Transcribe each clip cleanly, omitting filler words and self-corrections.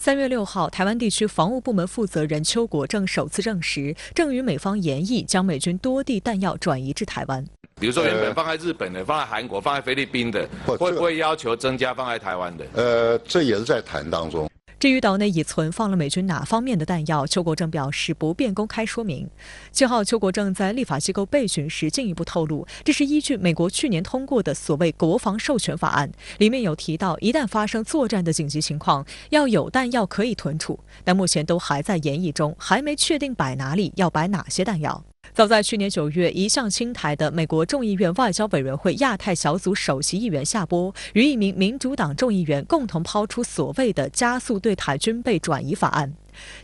3月6号，台湾地区防务部门负责人邱国正首次证实，正与美方研议将美军多地弹药转移至台湾。比如说原本放在日本的、放在韩国、放在菲律宾的，会不会要求增加放在台湾的？这也是在谈当中。至于岛内已存放了美军哪方面的弹药，邱国正表示不便公开说明。7号，邱国正在立法机构备询时进一步透露，这是依据美国去年通过的所谓国防授权法案，里面有提到一旦发生作战的紧急情况，要有弹药可以存储，但目前都还在研议中，还没确定摆哪里，要摆哪些弹药。早在去年9月，一向亲台的美国众议院外交委员会亚太小组首席议员夏波与一名民主党众议员共同抛出所谓的加速对台军备转移法案。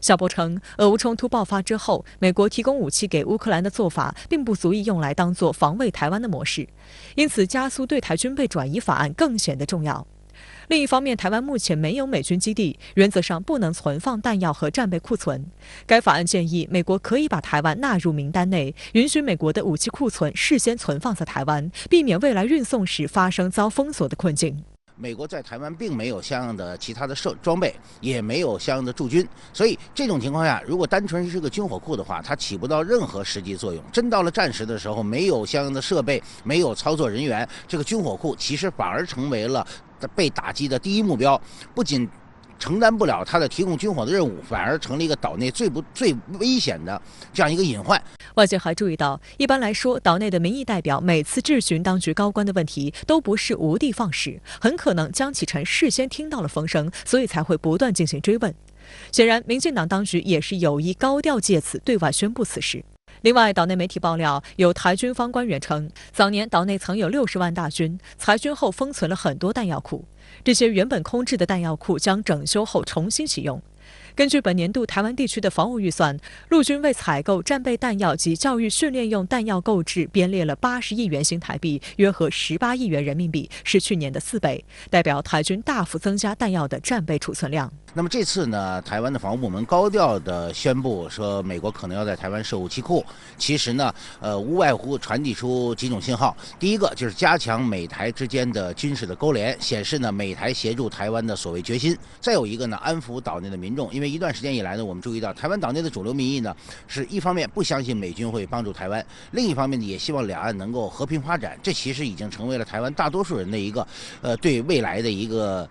夏波称，俄乌冲突爆发之后，美国提供武器给乌克兰的做法并不足以用来当作防卫台湾的模式，因此加速对台军备转移法案更显得重要。另一方面，台湾目前没有美军基地，原则上不能存放弹药和战备库存。该法案建议，美国可以把台湾纳入名单内，允许美国的武器库存事先存放在台湾，避免未来运送时发生遭封锁的困境。美国在台湾并没有相应的其他的装备，也没有相应的驻军，所以这种情况下，如果单纯是个军火库的话，它起不到任何实际作用。真到了战时的时候，没有相应的设备，没有操作人员，这个军火库其实反而成为了被打击的第一目标，不仅承担不了它的提供军火的任务，反而成了一个岛内最危险的这样一个隐患。外界还注意到，一般来说，岛内的民意代表每次质询当局高官的问题，都不是无的放矢，很可能江启臣事先听到了风声，所以才会不断进行追问。显然，民进党当局也是有意高调借此对外宣布此事。另外，岛内媒体爆料，有台军方官员称，早年岛内曾有60万大军，裁军后封存了很多弹药库，这些原本空置的弹药库将整修后重新启用。根据本年度台湾地区的防务预算，陆军为采购战备弹药及教育训练用弹药购置编列了80亿元新台币，约合18亿元人民币，是去年的4倍，代表台军大幅增加弹药的战备储存量。那么这次呢，台湾的防务部门高调的宣布说，美国可能要在台湾设武器库。其实呢，无外乎传递出几种信号。第一个就是加强美台之间的军事的勾连，显示呢美台协助台湾的所谓决心。再有一个呢，安抚岛内的民众，因为一段时间以来呢，我们注意到台湾岛内的主流民意呢，是一方面不相信美军会帮助台湾，另一方面呢，也希望两岸能够和平发展。这其实已经成为了台湾大多数人的一个对未来的一个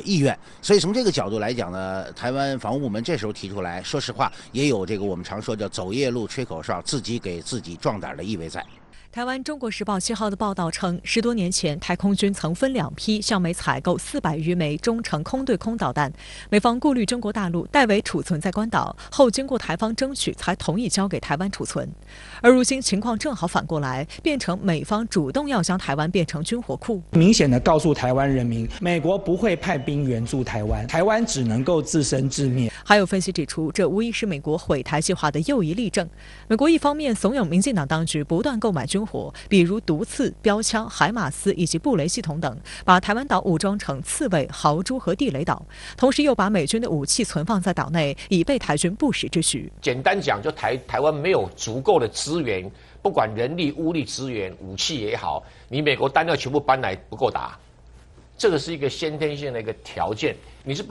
意愿。所以从这个角度来讲呢，台湾防务部门这时候提出来，说实话也有这个我们常说叫走夜路吹口哨，自己给自己壮胆的意味在。台湾《中国时报》7号的报道称，10多年前，台空军曾分2批向美采购400余枚中程空对空导弹，美方顾虑中国大陆代为储存在关岛，后经过台方争取才同意交给台湾储存。而如今情况正好反过来，变成美方主动要将台湾变成军火库，明显的告诉台湾人民，美国不会派兵援助台湾，台湾只能够自生自灭。还有分析指出，这无疑是美国毁台计划的又一例证。美国一方面怂恿民进党当局不断购买军火，比如毒刺、标枪、海马斯以及布雷系统等，把台湾岛武装成刺猬、豪猪和地雷岛，同时又把美军的武器存放在岛内，以备台军不时之需。简单讲，就台湾没有足够的资源，不管人力、物力资源、武器也好，你美国弹药全部搬来不够打，这个是一个先天性的一个条件。你是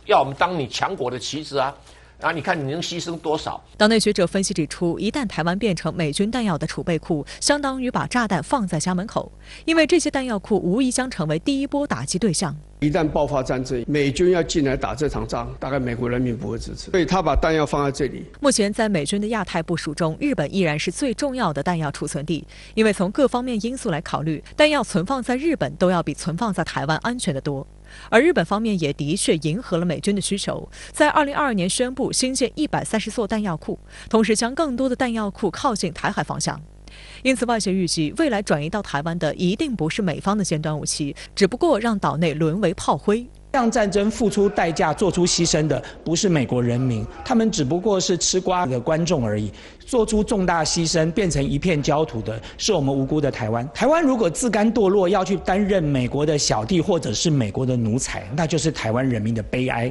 要我们当你强国的棋子啊！啊，你看你能牺牲多少？岛内学者分析指出，一旦台湾变成美军弹药的储备库，相当于把炸弹放在家门口，因为这些弹药库无疑将成为第一波打击对象。一旦爆发战争，美军要进来打这场仗，大概美国人民不会支持，所以他把弹药放在这里。目前在美军的亚太部署中，日本依然是最重要的弹药储存地，因为从各方面因素来考虑，弹药存放在日本都要比存放在台湾安全得多。而日本方面也的确迎合了美军的需求，在2022年宣布新建130座弹药库，同时将更多的弹药库靠近台海方向。因此，外界预计未来转移到台湾的一定不是美方的尖端武器，只不过让岛内沦为炮灰。让战争付出代价、做出牺牲的不是美国人民，他们只不过是吃瓜的观众而已。做出重大牺牲、变成一片焦土的是我们无辜的台湾。台湾如果自甘堕落，要去担任美国的小弟或者是美国的奴才，那就是台湾人民的悲哀。